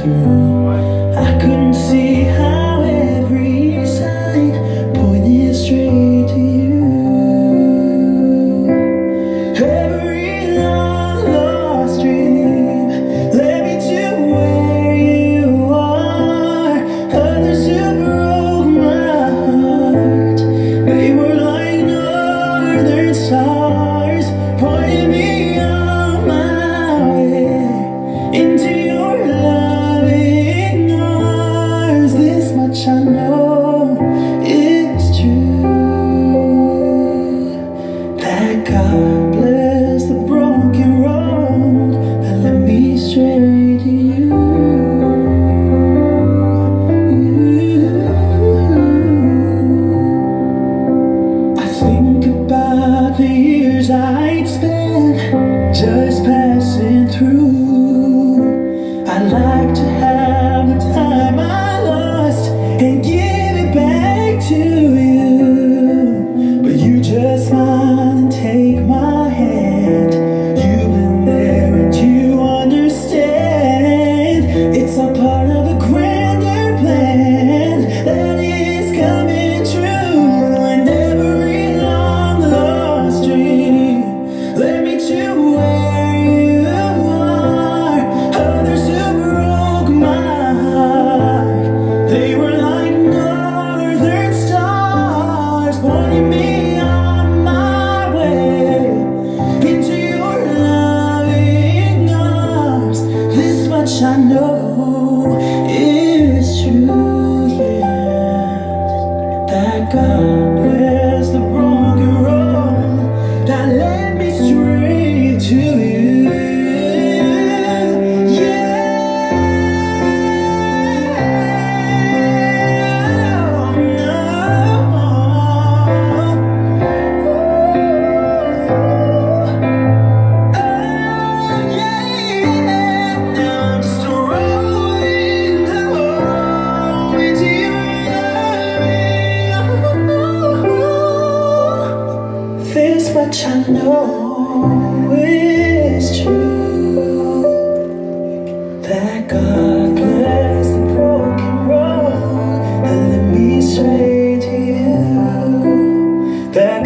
true. I couldn't see how every sign pointed straight to you. Every long lost dream led me to where you are. Others who broke my heart, they were like northern stars, pointing me on my way into your loving arms. This much I know is true, that God bless the broken road that led me straight to you. I think about the years I'd spent just passing through. I'd like to have the time I lost and give it back to you, but you just smile and take my hand. You've been there and you understand. It's a part of a grander plan that is coming true, and every long lost dream led me to where you are. Others who broke my heart, they were like northern stars, pointing me on my way into your loving arms. This much I know is true, yeah, that God bless the broken road that led me straight to you. This much I know is true, that God bless the broken road that led me straight to you. That